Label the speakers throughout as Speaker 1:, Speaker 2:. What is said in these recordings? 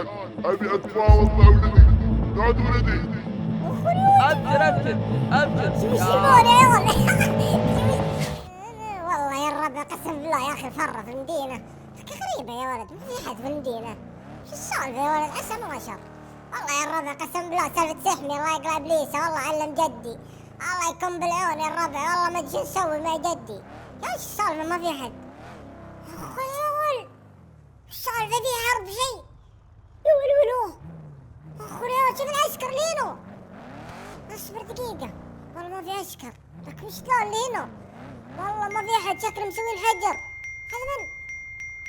Speaker 1: الآن أبي أتفاوض مع ولدي. نادي ولدي.
Speaker 2: ابشر ابشر
Speaker 3: شو يسمون يا ولد؟ والله يا الربع قسم بالله يا اخي فرة في المدينة. غريبة يا ولد، ما في حد في المدينة. شو السالفة يا ولد؟ عسى ما شر. والله يا الربع قسم بالله سالفة سحمي الله يقلع ابليسه، والله علم جدي. الله يكون بالعون يا الربع، والله ما ادري شو نسوي مع جدي. يا ايش السالفة ما في حد؟ يا اخوي يا ولد السالفة في حرب شيء. يا ولو اخوي يا ولد شوف العسكر لينو. اصبر دقيقة، والله ما في عسكر، لكن وش قال لينو؟ والله ما في احد، شكله مسوي الحجر. هذا من؟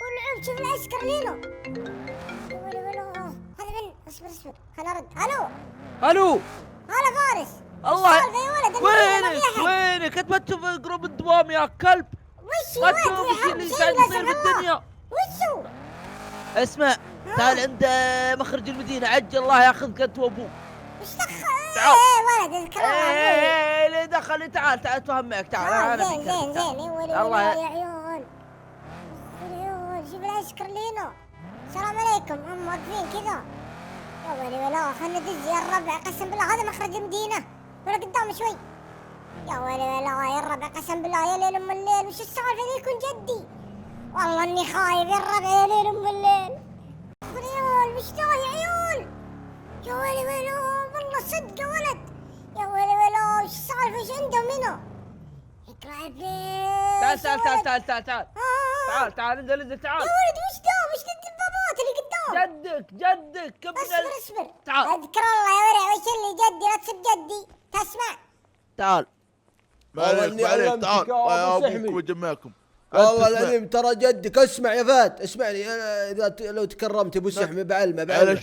Speaker 3: والعب شوف العسكر لينو. هذا من؟ اصبر خلنا ارد. الو
Speaker 2: الو
Speaker 3: هلا فارس.
Speaker 2: الله
Speaker 3: السالفة يا ولد؟ المدينة ما في أحد.
Speaker 2: وينك انت ما تشوف جروب الدوام يا كلب؟
Speaker 3: وش
Speaker 2: ما
Speaker 3: يا
Speaker 2: تشوف
Speaker 3: ولد؟
Speaker 2: ايش اللي قاعد يصير في الدنيا؟
Speaker 3: وشو؟
Speaker 2: اسمع تعال عند مخرج المدينة، عجل الله ياخذك انت وابوك.
Speaker 3: وش دخل؟
Speaker 2: تعال.
Speaker 3: ولد اذكر الله ابوي.
Speaker 2: ايه اللي دخل، تعال اتفاهم معك، تعال انا
Speaker 3: زين زين زين. يا ولد
Speaker 2: الله
Speaker 3: يا عيون. عيون شوف العسكر لينو. السلام عليكم، هم واقفين كذا. يا ولي ولا خلنا ندز يا الربع قسم بالله، هذا مخرج المدينة ولا قدام شوي. يا ولي ولا يا الربع قسم بالله، يا ليل ام الليل وش السالفة ذي يكون جدي؟ والله اني خايف يا الربع، يا ليل ام الليل. عيال وش ذا يا عيال؟ يا ولي ولا والله صدق يا ولد. يا ولي ولا وش السالفة وش عندهم هنا؟ يقلع ابليس.
Speaker 2: تعال تعال تعال تعال تعال تعال
Speaker 3: تعال
Speaker 2: تعال انزل تعال.
Speaker 3: يا ولد وش ذا؟ وش ذا الدبابات اللي قدام؟
Speaker 2: جدك ابن
Speaker 3: اصبر
Speaker 2: تعال.
Speaker 3: اذكر الله يا ورع وش اللي جدي، لا تسب جدي. تسمع
Speaker 2: تعال
Speaker 1: معليش تعال يا أبوكم وجمعكم.
Speaker 4: والله العظيم ترى جدك. اسمع يا فهد اسمعني، انا اذا لو تكرمت ابو سحمي بعلمه
Speaker 1: على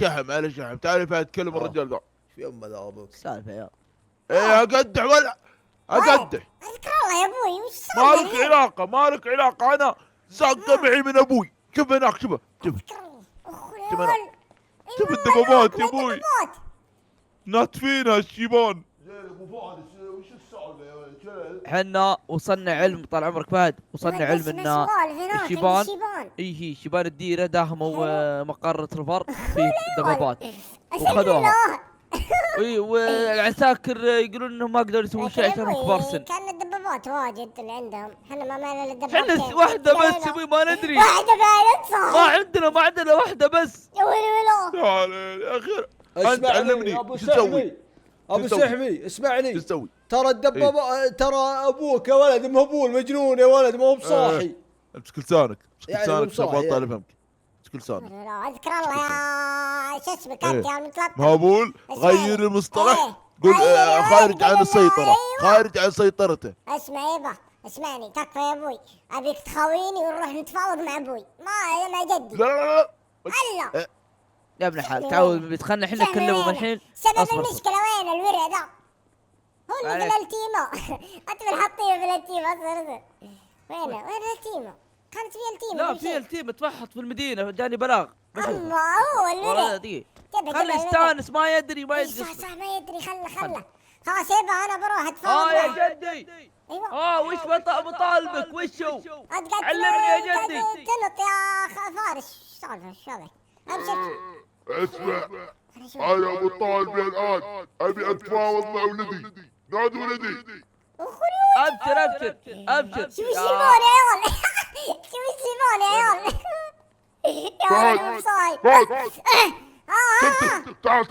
Speaker 1: شحم تعال فهد تكلم الرجال ذا.
Speaker 4: في امه ذا ابوك
Speaker 2: سالفة يا
Speaker 1: ايه اقدح ولا اقدح؟
Speaker 3: اذكر الله يا ابوي وش السالفة؟
Speaker 1: مالك علاقة انا ساق معي من ابوي. شوف هناك شوف شوف الدبابات يا ابوي ناتفينها الشيبان. زين ابو فهد وش السالفة يا ولد؟
Speaker 2: حنا وصلنا علم، طال عمرك فهد، وصلنا علم ان الشيبان هي شيبان الديره داهموا مقر ترفر في دبابات وخذوها. اي والعساكر يقولون انهم ما قدروا يسوون شيء عشان كبار سن.
Speaker 3: كان الدبابات واجد اللي عندهم، احنا ما معنا الا دبابتين.
Speaker 2: احنا واحده بس ابوي ما ندري.
Speaker 3: واحده بعد صح.
Speaker 2: ما عندنا واحده بس.
Speaker 3: يا ويلي
Speaker 1: يا اخي انت علمني
Speaker 4: ابو
Speaker 1: شو تسوي.
Speaker 4: ابو سحمي اسمعني،
Speaker 1: شو تسوي؟
Speaker 4: ترى الدبابة ترى ابوك يا ولد مهبول مجنون يا ولد، ما هو بصاحي.
Speaker 1: امسك لسانك
Speaker 4: يعني مو بصاحي
Speaker 1: بطل
Speaker 4: يعني.
Speaker 1: افهمك. امسك لسانك.
Speaker 3: اذكر الله يا شو اسمك انت يا المتلطف.
Speaker 1: مهبول غير المصطلح. قل
Speaker 3: غير
Speaker 1: خارج عن السيطرة.
Speaker 3: أيوة.
Speaker 1: خارج عن سيطرته.
Speaker 3: اسمع يبا اسمعني تكفى يا ابوي، ابيك تخاويني ونروح نتفاوض مع ابوي مع جدي.
Speaker 1: لا
Speaker 3: هلا
Speaker 2: يا ابن الحلال تعال بيدخلنا احنا نكلمهم الحين.
Speaker 3: سبب المشكلة وين الورع ذا؟ هو اللي بالالتيمة. انت بالحطيمة بالالتيمة. اصبر وين الالتيمة؟ كانت في التيمة.
Speaker 2: لا في التيم تفحط في المدينة، جاني بلاغ.
Speaker 3: اما هو الورع.
Speaker 2: خلي يستانس ما يدري
Speaker 3: صح ما يدري. خله خلاص يبا انا بروح اتفاوض
Speaker 2: يا جدي.
Speaker 3: ايوه
Speaker 2: وش مطالبك وشو؟
Speaker 3: علمني
Speaker 2: يا جدي.
Speaker 3: تنط يا فارس. ايش سالفة شغلك؟ ابشر
Speaker 1: اسمع انا ابو طالب الان ابي اتفاوض مع ولدي. نادي ولدي.
Speaker 2: ابشر
Speaker 3: شوف السيمون يا عيال. شوف السيمون يا عيال. يا ولد مو صايب.
Speaker 1: تعال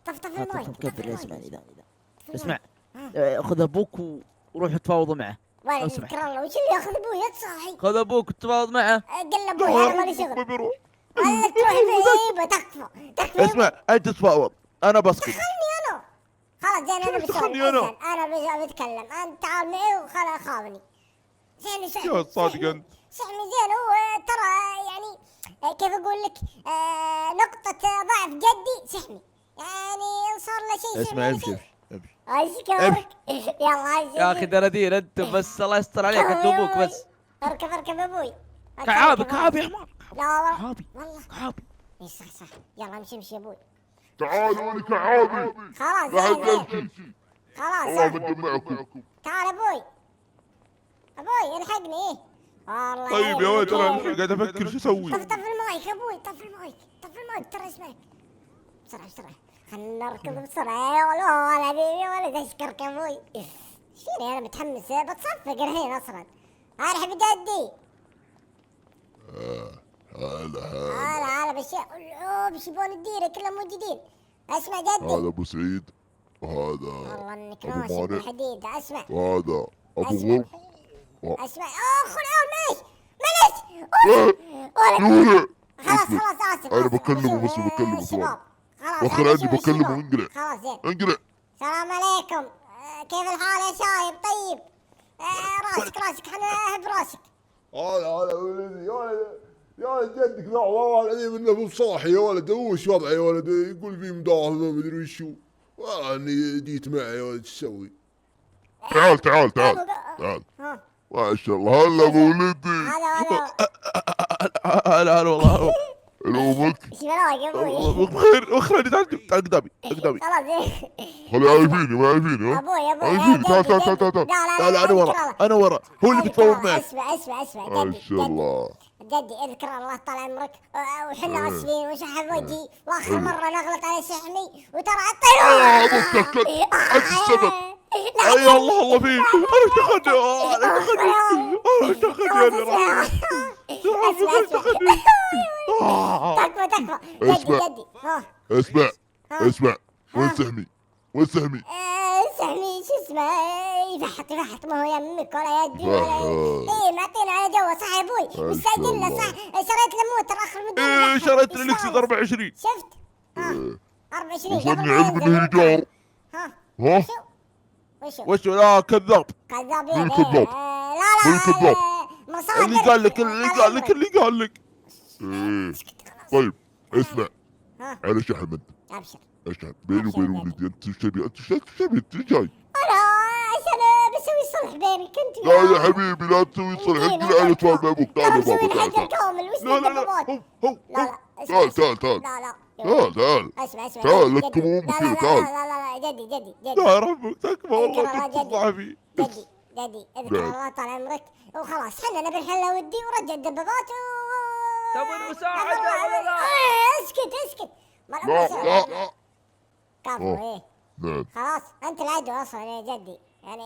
Speaker 3: طفطف الماي.
Speaker 2: اسمع خذ ابوك وروح تفاوضوا معه.
Speaker 3: وين ذكر الله وش اللي ياخذ ابوي يا صاحي؟
Speaker 2: خذ ابوك وتفاوض معه.
Speaker 3: قل ابوي انا مالي شغل. هلا تروح بعيبه تكفى.
Speaker 1: اسمع انت تفاوض انا بسكت.
Speaker 3: دخلني انا. خلاص زين انا
Speaker 1: دخلني
Speaker 3: انا بتكلم. انت تعال معي وخلا خاوني. زين سحمي
Speaker 1: يا صادق انت.
Speaker 3: سحمي زين هو ترى يعني كيف اقول لك نقطة ضعف جدي سحمي، يعني ان صار له شيء.
Speaker 1: اسمع امشي
Speaker 3: اشكرك. يلا
Speaker 2: يا اخي دردين انتم بس، الله يستر عليك انت وابوك بس.
Speaker 3: اركب ابوي.
Speaker 2: كعابي يا حمار.
Speaker 3: لا
Speaker 2: والله
Speaker 3: اي صح يلا امشي يا ابوي.
Speaker 1: تعالوا لي كعابي.
Speaker 3: خلاص
Speaker 1: لا
Speaker 3: زين خلاص
Speaker 1: الله بجمعكم.
Speaker 3: تعال ابوي الحقني. والله
Speaker 1: طيب يا ولد
Speaker 3: والله.
Speaker 1: انا قاعد افكر شو اسوي.
Speaker 3: طف المايك يا ابوي، طف المايك ترى اسمعك. بسرعة خلنا نركض بسرعة يا ولد يا ولد اشكرك يا ابوي. ايش فيني انا متحمس بتصفق الحين اصلا. ارحب جدي. هلا بشيبون الديرة كلهم موجودين. اسمع جدي.
Speaker 5: هذا ابو سعيد وهذا
Speaker 3: والله انك
Speaker 5: أبو
Speaker 3: ناشف
Speaker 5: مانع.
Speaker 3: بالحديد. اسمع
Speaker 5: وهذا ابو
Speaker 3: اسمع.
Speaker 5: غرب.
Speaker 3: اسمع اخ معليش ولد. خلاص اسف.
Speaker 5: أنا بكلمه بس
Speaker 3: بشوف،
Speaker 5: بكلمه
Speaker 3: الشباب.
Speaker 5: سؤال.
Speaker 3: خلاص
Speaker 5: وآخر
Speaker 3: أنا
Speaker 5: عندي
Speaker 3: بشوف
Speaker 5: بكلمه
Speaker 3: الشباب.
Speaker 5: انقلع.
Speaker 3: خلاص زين.
Speaker 5: انقلع.
Speaker 3: السلام عليكم. كيف الحال يا شايب طيب؟ راسك احنا براسك.
Speaker 5: هلا ولدي يا ولد جدك ذا والله العظيم انه مو صاحي يا ولد. هو ايش وضعه يا ولد؟ يقول في مداهمه ما ادري وشو. اني جيت معه يا ولد ايش اسوي؟ تعال
Speaker 3: ها
Speaker 5: ما شاء الله. هلا ابو ولدي.
Speaker 1: هلا والله.
Speaker 5: الومك.
Speaker 3: ايش برايك يا ابوي؟
Speaker 1: بخير اخرج تعال قدامي.
Speaker 3: خلاص زين.
Speaker 5: خلي عايفيني ما عايفيني ها.
Speaker 3: ابوي
Speaker 5: عايفيني تعال.
Speaker 1: لا انا ورا هو اللي بيتفاوض معك.
Speaker 3: اسمع
Speaker 5: ما
Speaker 3: جدي
Speaker 5: شاء الله.
Speaker 3: جدي اذكر الله طال عمرك. وحنا اسفين وشحب وجهي واخر مره نغلط على شحمي وترى
Speaker 5: ابوك تكت. انت السبب.
Speaker 1: اي الله فيك. انا اشتخني انا اشتخني
Speaker 3: تكفى
Speaker 5: اسمع.
Speaker 3: جدي ها
Speaker 5: اسمع وين سهمي؟
Speaker 3: سحمي شو اسمه يفحط ما هو يمك ولا يدي ولا
Speaker 5: فحط.
Speaker 3: ايه معطينا على جوه صح يا ابوي مستعجل له صح. شريت له موتر اخر من
Speaker 1: ايه شريت لي لكسس 24.
Speaker 3: شفت؟ ها 24
Speaker 5: وصلني علم انه جار.
Speaker 3: ها وشو
Speaker 1: وشو لا كذاب.
Speaker 3: كذابين
Speaker 5: مين كذاب؟
Speaker 3: لا
Speaker 5: مين كذاب؟
Speaker 3: مصادر
Speaker 1: اللي قال لك
Speaker 5: ايه. طيب اسمع
Speaker 3: ها
Speaker 5: على شحم انت.
Speaker 3: ابشر
Speaker 5: اشحن بيني وبين ولدي. انت ايش تبي؟ انت جاي؟
Speaker 3: انا عشان بسوي صلح بينك انت
Speaker 5: لا يا حبيبي لا تسوي صلح. انقلع على توال ابوك. تعال يا
Speaker 3: مسوي
Speaker 5: بابا
Speaker 3: الحجر كامل وش
Speaker 1: لا
Speaker 3: الدبابات؟
Speaker 1: هو
Speaker 3: لا
Speaker 5: تعال
Speaker 3: لا
Speaker 5: تعال
Speaker 3: اسمع
Speaker 5: تعال لك
Speaker 3: جدي.
Speaker 5: كمون
Speaker 3: لا
Speaker 5: كذا
Speaker 3: لا
Speaker 5: تعال.
Speaker 3: لا جدي
Speaker 1: يا رب تكفى والله
Speaker 3: والله
Speaker 1: كنت
Speaker 3: جدي.
Speaker 1: ضعفي.
Speaker 3: جدي اذكر الله طال عمرك وخلاص حنا نبي الحله ودي ورجع الدبابات
Speaker 2: تبون مساعدة ولا لا؟
Speaker 3: اسكت
Speaker 5: لا
Speaker 3: كفو ايه
Speaker 5: نعم.
Speaker 3: خلاص انت العدو اصلا يا جدي يعني.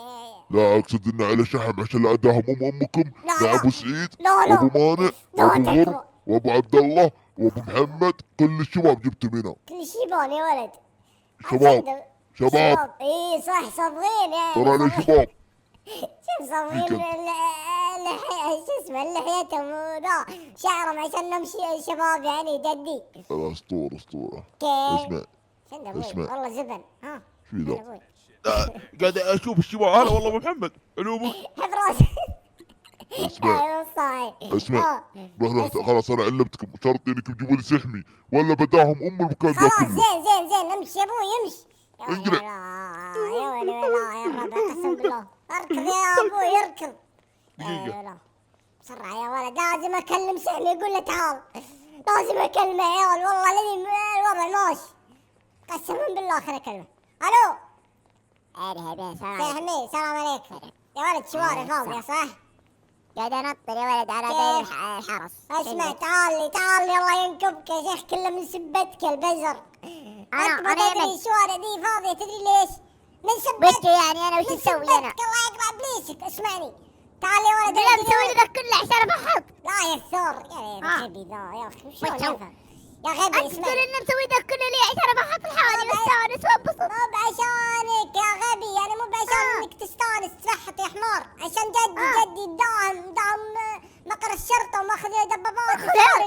Speaker 5: لا اقصد انه على شحم عشان لا اداهم امكم
Speaker 3: لا.
Speaker 5: مع ابو سعيد
Speaker 3: لا.
Speaker 5: وابو مانع
Speaker 3: لا
Speaker 5: وابو
Speaker 3: تكفى.
Speaker 5: غر وابو عبد الله وابو محمد. كل الشباب جبتهم هنا.
Speaker 3: كل شيبان يا ولد.
Speaker 5: شباب
Speaker 3: ايه صح صابغين يعني.
Speaker 5: ترى انا شباب.
Speaker 3: شوف صابغين شو اسمه لحيتهم وذا شعرهم عشان نمشي شباب يعني جدي.
Speaker 5: اسطوره.
Speaker 3: كيف؟
Speaker 5: اسمع
Speaker 3: اسمع والله زبن. ها
Speaker 5: شو ذا؟
Speaker 1: قاعد اشوف الشباب. هلا والله ابو محمد علومك.
Speaker 3: حب راسك.
Speaker 5: اسمع
Speaker 3: ايوه صحيح.
Speaker 5: اسمع رحت خلاص انا علمتكم. شرط انكم تجيبوا لي سحمي ولا بداهم المكان ذا
Speaker 3: خلاص
Speaker 5: كله.
Speaker 3: زين نمشي يا ابوي يمشي.
Speaker 5: انقلع.
Speaker 3: يا ولي يا ربع قسم بالله. اركض يا ابوي اركض.
Speaker 1: دقيقة.
Speaker 3: بسرعة يا ولد لازم اكلم سحمي يقول له تعال. لازم اكلمه يا ولد والله الذي الوضع ماشي. قسما بالله خليني اكلمه. الو سحمي سلام عليكم. يا ولد شوارع فاضية صح؟
Speaker 6: قاعد انطر يا ولد على بين الحرس.
Speaker 3: اسمع تعال الله ينكبك يا شيخ كله من سبتك البزر. انت ما
Speaker 6: أنا
Speaker 3: تدري
Speaker 6: يمن.
Speaker 3: الشوارع دي فاضية تدري ليش؟ من
Speaker 6: وش
Speaker 3: سبتك.
Speaker 6: يعني انا وش
Speaker 3: من
Speaker 6: اسوي
Speaker 3: سبتك
Speaker 6: انا؟
Speaker 3: الله يقطع ابليسك اسمعني. تعال يا ولد
Speaker 6: لا مسوي لي ذا كله عشان بحط.
Speaker 3: لا يا ثور يا غبي ذا يا اخي شلون
Speaker 6: وش هو؟
Speaker 3: افهم؟ يا غبي
Speaker 6: انت تقول
Speaker 3: اسمعني.
Speaker 6: اني مسوي ذا كله ليه؟ عشان بحط لحالي واستانس وانبسط.
Speaker 3: مو بعشانك يا غبي يعني مو بعشان انك تستانس تفحط يا حمار عشان جدي دام مقر الشرطة وماخذ دبابات.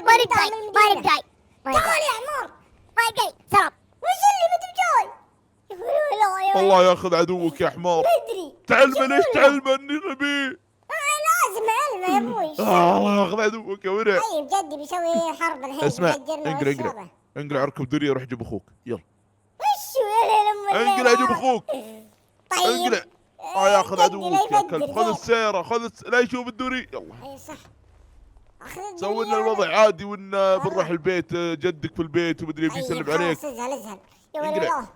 Speaker 6: ماني بجاي.
Speaker 3: تعال يا حمار.
Speaker 6: ما جاي سلام.
Speaker 3: وش اللي ما انت بجاي؟ لا
Speaker 1: الله ياخذ عدوك يا حمار.
Speaker 3: بدري
Speaker 1: تعلمه ليش تعلمه اني غبي.
Speaker 3: لازم علمه يا ابوي.
Speaker 1: الله ياخذ عدوك يا ورع.
Speaker 3: طيب جدي بيسوي حرب الحين.
Speaker 1: اسمع
Speaker 3: بيهجرنا
Speaker 1: انقلع
Speaker 3: والشغلة.
Speaker 1: انقلع اركب دريه روح جيب اخوك يلا.
Speaker 3: وشو يا ليل ام
Speaker 1: انقلع جيب اخوك.
Speaker 3: طيب
Speaker 1: انقلع. ياخذ
Speaker 3: جدي
Speaker 1: عدوك
Speaker 3: لا
Speaker 1: يا
Speaker 3: يفكر
Speaker 1: كلب.
Speaker 3: زين.
Speaker 1: خذ السياره لا يشوف الدوري يلا.
Speaker 3: اي صح. اخذ
Speaker 1: سوي لنا الوضع عادي وان بنروح البيت جدك في البيت ومدري بيسلم عليك.
Speaker 3: خلاص ازهل يا ولد
Speaker 1: انقلع.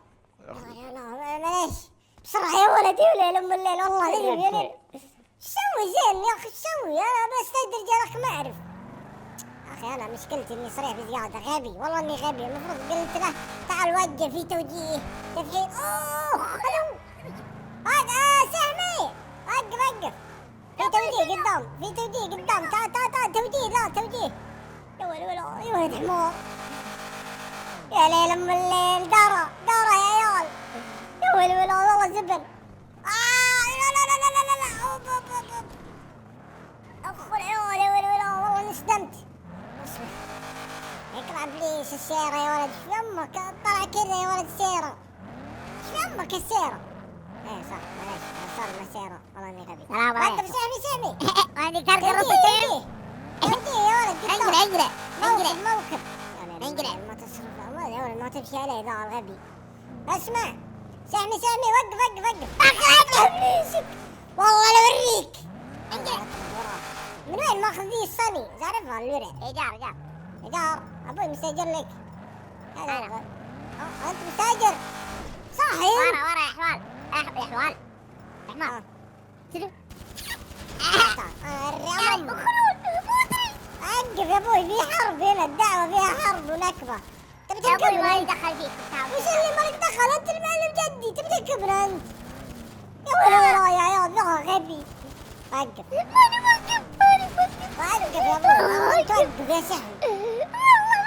Speaker 3: لا معليش بسرعة يا ولد يا ليل ام الليل والله ليل يا ليل. شو ايوه زين يا اخي، ايش اسوي انا بستدرج يا اخي ما اعرف. يا اخي انا مشكلتي اني صريح بزياده، غبي والله اني غبي. المفروض قلت له تعال وقف في توجيه تفحيط. هذا سهمي وقف في توجيه قدام، في توجيه قدام. تعال توجيه، لا توجيه. يا ولد حمار، يا ليل ام الليل. دارة يا عيال. يا ولد والله زبل. لا اخو العيال يا ولد والله انصدمت. اصبر يقلع بليش السيارة يا ولد. ايش يمك طلع كذا يا ولد السيارة؟ ايش يمك السيارة؟ ايه صح معليش صار السيارة والله اني غبي.
Speaker 6: السلام عليكم.
Speaker 3: وقف سامي
Speaker 6: وأنا كركر
Speaker 3: توجيه يا ولد قدام.
Speaker 6: انقلع
Speaker 3: موكب
Speaker 6: انقلع.
Speaker 3: ما تصرف الأموال يا ولد، ما تمشي عليه ذا الغبي. اسمع سامي وقف. اقلع بليشك والله لوريك.
Speaker 6: انقلع.
Speaker 3: من وين ماخذ ذي الصني؟ تعرفها الورع.
Speaker 6: ايجار.
Speaker 3: ابوي مستاجر لك. هذا
Speaker 6: أنا.
Speaker 3: انت مستاجر صحيح؟
Speaker 6: ورا يا حوال. يا حمار. شنو؟
Speaker 3: الرعام. وقف يا ابوي، في حرب هنا، الدعوة فيها حرب ونكبة. تبي
Speaker 6: يا ابوي ما
Speaker 3: تركبنا؟
Speaker 6: يدخل فيك.
Speaker 3: وش اللي مالك دخل؟ انت المعلم جدي، تبي تركبنا انت؟ يا ولا يا عيال ذا غبي. وقف يا ابوي، توقف يا سهل.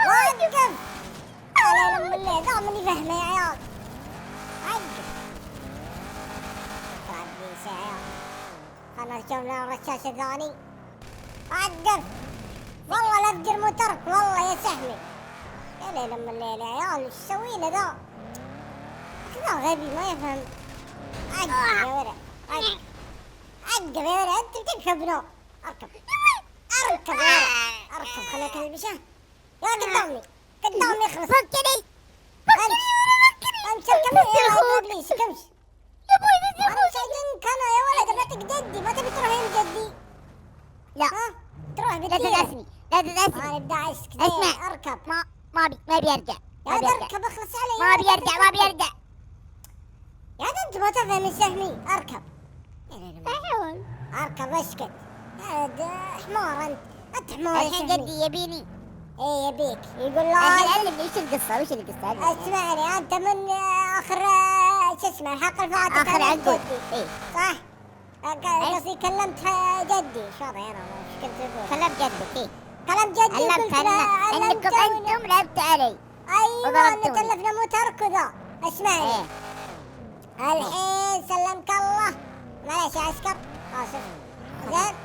Speaker 3: وقف. لا ام الليل ذا ماني فاهمة يا عيال. وقف. طلع بليش يا عيال. خلنا نشوف لنا الرشاش الثاني. وقف. والله لا افجر موترك والله يا سهمي. يا ليل ام الليل يا عيال، ايش تسوينا ذا؟ ذا غبي ما يفهم. وقف يا ولد. وقف يا ولد، انت بتركبنا. اركب يا ولد. اركب خليك البشه. يا قدامي اخلص.
Speaker 6: فكني.
Speaker 3: امشي اركب يا ابليس امشي.
Speaker 6: يا ابوي
Speaker 3: انا مسجنك انا يا ولد، بعطيك جدي. ما تبي تروح عند جدي؟
Speaker 6: لا.
Speaker 3: ها تروح
Speaker 6: لا
Speaker 3: بتدير.
Speaker 6: تدعسني.
Speaker 3: انا بدعسك.
Speaker 6: اسمع.
Speaker 3: اركب.
Speaker 6: ما بيرجع.
Speaker 3: يا اركب اخلص علي.
Speaker 6: ما بيرجع.
Speaker 3: يا انت ما تفهم السهمي. اركب.
Speaker 6: حيوان.
Speaker 3: اركب اسكت. يا حمار انت حمار يا
Speaker 6: الحين
Speaker 3: سهمي.
Speaker 6: جدي يبيني.
Speaker 3: ايه يبيك يقول
Speaker 6: الحين
Speaker 3: لا.
Speaker 6: علمني وش القصة.
Speaker 3: اسمعني انت من اخر شو اسمه الحلقه اللي فاتت.
Speaker 6: آخر
Speaker 3: كلمت
Speaker 6: عنقود.
Speaker 3: جدي.
Speaker 6: إيه.
Speaker 3: صح. قصدي كلمت جدي. شو هذا انا ايش كنت اقول؟
Speaker 6: كلم جدك. إيه.
Speaker 3: كلمت جدي وقلت له
Speaker 6: انكم انتم لعبتوا علي.
Speaker 3: ايوه
Speaker 6: وضربتوني.
Speaker 3: تلفنا موترك وذا. اسمعني.
Speaker 6: ايه.
Speaker 3: الحين سلمك الله. معليش يا عسكر اسف. زين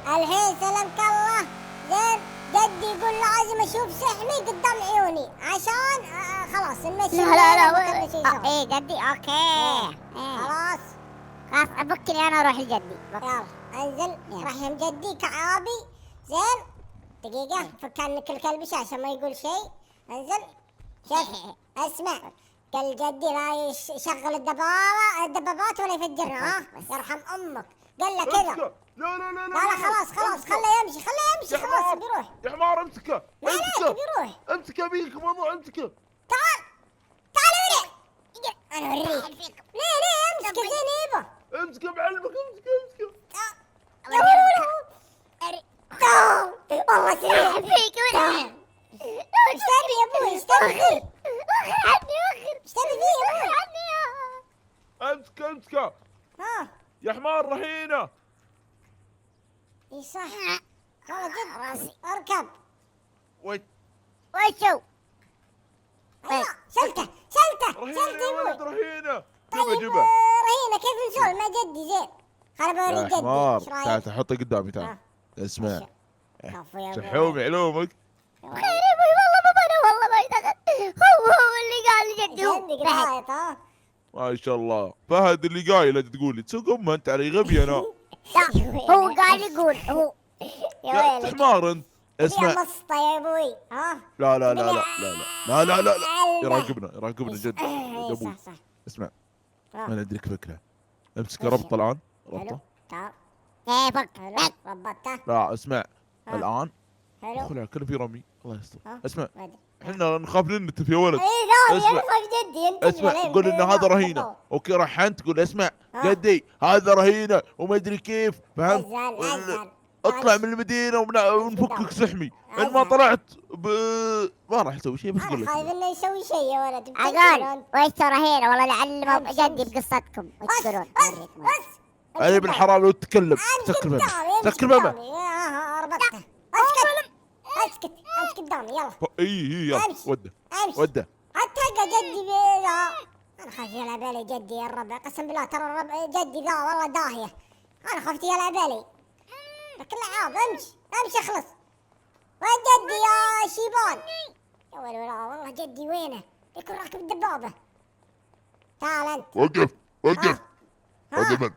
Speaker 3: الحين سلمك الله. زين جدي يقول لازم اشوف سحمي قدام عيوني عشان خلاص نمشي.
Speaker 6: لا. ايه جدي. اوكي.
Speaker 3: خلاص
Speaker 6: خلاص افكني انا اروح لجدي.
Speaker 3: يلا انزل.
Speaker 6: يلا.
Speaker 3: رحم جدي كعابي. زين دقيقة فك عنك الكلبش عشان ما يقول شيء. انزل. شوف اسمع، قال جدي لا يشغل الدبابات ولا يفجرنا. ها يرحم امك. قال له كذا.
Speaker 1: لا
Speaker 3: خلاص خليه يمشي
Speaker 1: يا
Speaker 3: خلاص
Speaker 1: حمار.
Speaker 3: بيروح.
Speaker 1: يا حمار امسكه.
Speaker 3: ما عليك بيروح.
Speaker 1: امسكه بيك موضوع امسكه.
Speaker 3: تعال وريك. انا اوريك. ليه امسك زين يبا.
Speaker 1: امسكه بعلمك امسكه.
Speaker 3: يا ولد والله سريع
Speaker 6: فيك
Speaker 3: ايش تبي يا ابوي؟ ايش تبي فيه؟ ايش تبي فيه يا ابوي؟
Speaker 1: امسكه.
Speaker 3: ها
Speaker 1: يا حمار رهينه.
Speaker 3: اي صح والله جد راسي. اركب.
Speaker 1: ويت
Speaker 6: وشو؟
Speaker 3: ايوه شلته
Speaker 1: رهينه
Speaker 3: يا
Speaker 1: يا ولد
Speaker 3: ابوي.
Speaker 1: رهينه.
Speaker 3: طيب
Speaker 1: جبه.
Speaker 3: رهينه كيف نسولف مع جدي؟ زين خل بوري
Speaker 1: يا
Speaker 3: جدي.
Speaker 1: حمار
Speaker 3: ايش رايك؟
Speaker 1: تعال حطه قدامي تعال.
Speaker 3: ها.
Speaker 1: اسمع
Speaker 3: كفو يا ابوي.
Speaker 1: شحومي علومك.
Speaker 6: خير يا ابوي والله ما يدخل. هو اللي قال لي جدي.
Speaker 3: عندك رايط ها.
Speaker 1: ما شاء الله فهد اللي قايل انت تقول لي تسوق امه انت علي غبي انا.
Speaker 6: لا هو قال يقول هو.
Speaker 3: يا
Speaker 1: يا
Speaker 3: ويلك.
Speaker 1: حمار انت.
Speaker 3: يا
Speaker 1: اسمع
Speaker 3: مسطة يا ابوي. ها
Speaker 1: لا يراقبنا جد
Speaker 3: إيه،
Speaker 1: ابوي.
Speaker 3: صح
Speaker 1: اسمع
Speaker 3: آه.
Speaker 1: انا ادريك فكره. امسك
Speaker 3: وش؟
Speaker 1: ربطه الان
Speaker 3: حلو
Speaker 1: ربطه.
Speaker 3: تعال.
Speaker 6: ايه فك.
Speaker 3: حلو ربطته.
Speaker 1: لا اسمع
Speaker 3: آه.
Speaker 1: الان
Speaker 3: حلو
Speaker 1: ادخل على كل في رمي الله يستر.
Speaker 3: ها؟
Speaker 1: اسمع،
Speaker 3: ما أدري.
Speaker 1: احنا نخاف ننتف يا ولد.
Speaker 3: اي لا
Speaker 1: اسمع.
Speaker 3: انا خايف جدي انت
Speaker 1: اسمع، قول ان هذا رهينه. اوكي رحنت، قول اسمع
Speaker 3: ها؟
Speaker 1: جدي هذا رهينه وما ادري كيف، فهمت؟
Speaker 3: ازعل ازعل.
Speaker 1: اطلع من المدينه ونفكك سحمي. ان ما
Speaker 3: أزعل.
Speaker 1: طلعت ما راح اسوي شيء، بس قول
Speaker 3: انا
Speaker 1: لك.
Speaker 3: خايف انه يسوي شيء يا ولد.
Speaker 6: عقال ويش ترى هنا والله لعل جدي بقصتكم وش تقولون؟
Speaker 1: علي بالحرام لو تتكلم سكر فمك، سكر فمك.
Speaker 3: ربطته. اسكت اسكت امشي قدامي يلا.
Speaker 1: اي يلا
Speaker 3: أمشي.
Speaker 1: وده
Speaker 3: امشي.
Speaker 1: وده.
Speaker 3: اتلقى جدي لا انا خايف يلعب علي جدي يا الربع، قسم بالله ترى الربع جدي ذا والله داهيه. انا خفت يلعب علي. لكن العاب امشي امشي اخلص. وين جدي يا شيبان؟ يا ولا والله جدي وينه؟ يكون راكب الدبابه. تعال انت.
Speaker 5: وقف وقف.
Speaker 3: ها؟
Speaker 5: هذا من؟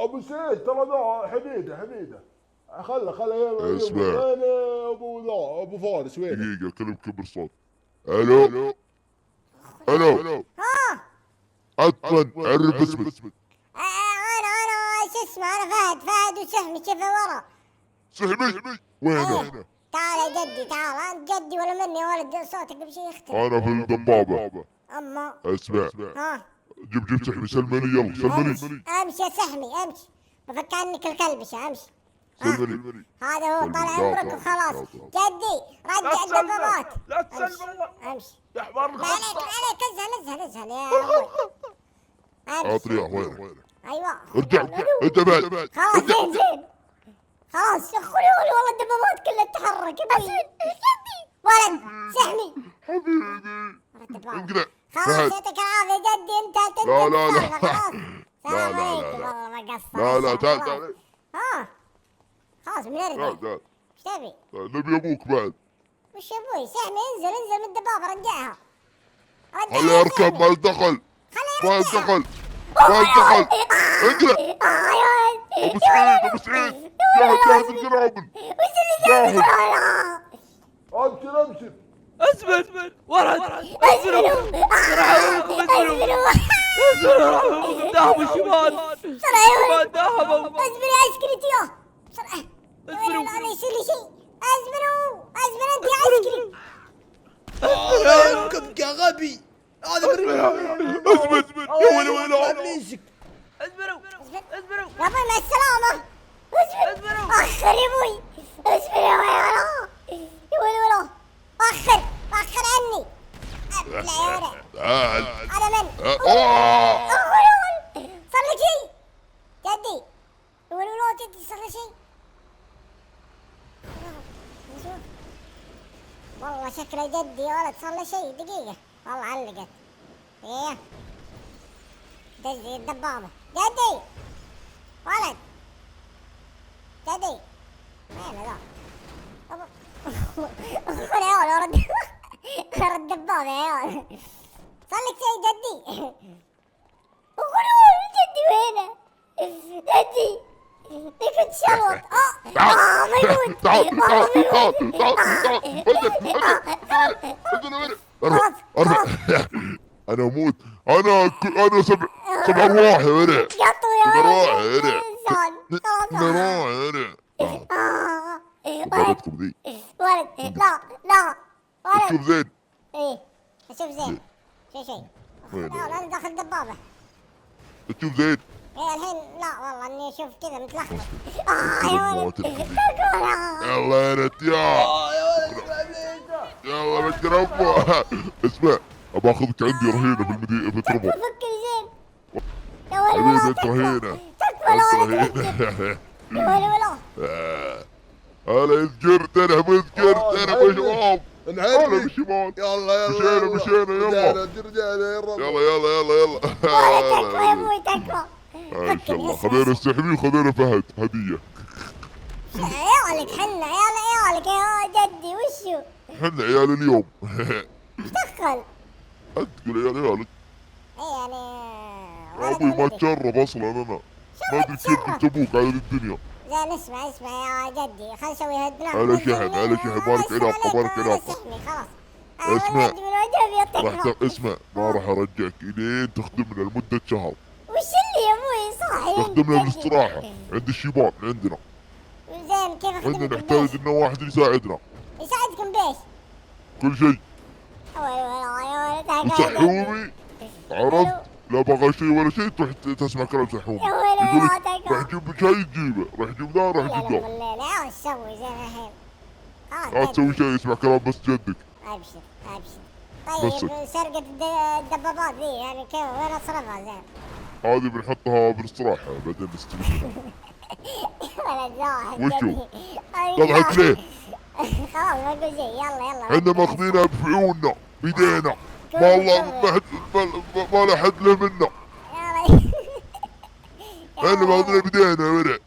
Speaker 7: ابو سعيد ترى ذا حميده خله
Speaker 5: اسمع.
Speaker 7: وين ابو فارس وين؟
Speaker 5: دقيقة اكلمك بالصوت. الو الو.
Speaker 3: ها
Speaker 5: عطفا عرف اسمك.
Speaker 3: انا شو اسمه، انا فهد وسهمي شوفه ورا.
Speaker 5: سحمي وينه؟
Speaker 3: تعال يا جدي تعال، انت جدي ولا مني يا ولد صوتك قبل شيء يختلف.
Speaker 5: انا في الدبابة.
Speaker 3: اما
Speaker 5: اسمع،
Speaker 3: ها
Speaker 5: جيب سحمي، سلمني يلا سلمني.
Speaker 3: امشي يا سحمي امشي، بفك عنك الكلبشه امشي.
Speaker 5: سلمني.
Speaker 3: هذا هو طال
Speaker 5: لا،
Speaker 3: عمرك
Speaker 5: لا،
Speaker 3: وخلاص.
Speaker 5: لا.
Speaker 3: جدي رجع الدبابات.
Speaker 1: لا تسلم الله
Speaker 3: امشي
Speaker 1: يا حمار
Speaker 3: ما عليك
Speaker 1: الخطة.
Speaker 3: ما عليك، ازهل يا ابوي. امشي
Speaker 5: عطريح وينه؟
Speaker 3: ايوه
Speaker 5: ارجع انت بعد.
Speaker 3: خلاص زين خلاص يا اخوي والله الدبابات كلها تتحرك يا ابوي. ولد سحمي
Speaker 5: حبيبي انقلع.
Speaker 3: خلاص
Speaker 5: فهد.
Speaker 3: يعطيك العافيه جدي انت
Speaker 5: لا، لا، لا.
Speaker 3: خلاص.
Speaker 5: لا،
Speaker 3: سلام
Speaker 5: لا، لا،
Speaker 3: عليكم
Speaker 5: لا.
Speaker 3: والله ما قصر.
Speaker 5: لا تعال
Speaker 3: خلاص.
Speaker 5: تعال
Speaker 3: ها خلاص بنرجع.
Speaker 5: تعال.
Speaker 3: ايش تبي؟
Speaker 5: نبي ابوك بعد.
Speaker 3: وش يا ابوي سحمي انزل من الدبابه رجعها.
Speaker 5: خليه يركب، ما دخل
Speaker 3: خليه
Speaker 5: ما
Speaker 3: يرجع.
Speaker 5: دخل ما دخل. انقلع. ابو سعيد جاهز الجرابل. جاهز.
Speaker 7: ابشر
Speaker 2: اسبر ورد اسبروا اسبروا اسبروا داهم الشمال الشمال داهم.
Speaker 3: اصبر يا عسكري يا بسرعه.
Speaker 2: اصبروا.
Speaker 3: لا يصير لي شيء. اصبر انت يا عسكري.
Speaker 4: اركب يا غبي. هذا
Speaker 1: اسبر يا ولا
Speaker 4: ابليسك.
Speaker 2: اسبروا اسبروا
Speaker 3: يا ابوي مع السلامه. اصبر
Speaker 2: اسبروا.
Speaker 3: اخر يا ابوي اصبر يا ولا اخر عني. ابلع يا ولد.
Speaker 5: تعال.
Speaker 3: انا من
Speaker 5: اوه.
Speaker 3: صار لك شيء جدي؟ ولا جدي صار له شيء؟ نشوف. والله شكله جدي يا ولد صار له شيء. دقيقة والله علقت. ايه دزي الدبابة. جدي ولد جدي وين ذا؟ اخونا يا ولد رد الدبابة يا ولد. صار لك شيء جدي؟ اخونا جدي وينه؟ جدي كنت شلوط. ما يموت.
Speaker 5: تعال انا اموت. انا سبع ارواح يا ورع.
Speaker 3: قطو يا
Speaker 5: سبع ارواح
Speaker 3: ولد.
Speaker 5: يا ورع.
Speaker 3: انسان خلاص.
Speaker 5: ارواح يا ورع.
Speaker 3: ولد
Speaker 5: بلدكم ذي
Speaker 3: ولد لا ولد.
Speaker 5: تشوف زين.
Speaker 3: ايه اشوف زين. شيء
Speaker 5: وين؟
Speaker 3: لا انا داخل دبابة.
Speaker 5: تشوف زين.
Speaker 3: ايه الحين لا والله اني اشوف كذا متلخبط. يا ولد
Speaker 5: يلا يا رجال. يلا نقرب. اسمع ابى اخذك عندي رهينه في المدينه في التربه.
Speaker 3: فكر زين يا ولد.
Speaker 5: حبيبي انت رهينه.
Speaker 3: تكفى
Speaker 5: انت
Speaker 3: لا ولد.
Speaker 5: رهينه.
Speaker 3: ولا
Speaker 5: انا ذكرت انا ابو شباب.
Speaker 7: نعرف
Speaker 5: انا شمال.
Speaker 7: يلا
Speaker 5: مشينا يلا.
Speaker 7: رجعنا يا رب.
Speaker 5: يلا
Speaker 3: تكفى يا ابوي تكفى.
Speaker 5: ان شاء الله خذينا السحمي وخذينا فهد هديه.
Speaker 3: عيالك حنا عيالك يا جدي وشو؟
Speaker 5: احنا عيال اليوم.
Speaker 3: دخل.
Speaker 5: انت تقول عيالك.
Speaker 3: ايه يعني
Speaker 5: ابوي ما تشرب اصلا انا. ما ادري كيف كنت ابوك على الدنيا.
Speaker 3: زين اسمع يا جدي خل نسوي هدنة.
Speaker 5: على شحن بارك علاقه بارك علاقه.
Speaker 3: خلاص.
Speaker 5: اسمع.
Speaker 3: من وجهي
Speaker 5: راح اسمع ما راح ارجعك الين تخدمنا لمده شهر.
Speaker 3: وش اللي يا ابوي صاحي؟
Speaker 5: تخدمنا بالاستراحه عند الشيبان عندنا.
Speaker 3: زين كيف اخدمك
Speaker 5: عندنا نحتاج لنا واحد يساعدنا.
Speaker 1: كل شيء.
Speaker 3: يا ولد
Speaker 1: وسحومي عرفت؟ لا بغى شيء ولا شيء تروح تسمع كلام سحومي.
Speaker 3: يا ولد
Speaker 1: يقول
Speaker 3: لا
Speaker 1: لك راح تجيب لك شيء تجيبه، راح تجيب ذا راح تجيب ذا.
Speaker 3: بالليل يا وش تسوي زين الحين؟
Speaker 1: لا تسوي شيء، اسمع كلام بس جدك.
Speaker 3: ابشر ابشر.
Speaker 1: بس.
Speaker 3: طيب سرقة الدبابات ذي يعني كيف وين اصرفها زين؟
Speaker 1: هذه بنحطها بالاستراحة بعدين نستلمها.
Speaker 3: ولد زاهد
Speaker 1: وشو؟ تضحك ليه؟
Speaker 3: خلاص ما اقول شيء يلا
Speaker 1: احنا ماخذينها بعيوننا بيدينا، ما الله ما لا حد له منا.
Speaker 3: يلا
Speaker 1: احنا ماخذينها بيدينا يا ولد.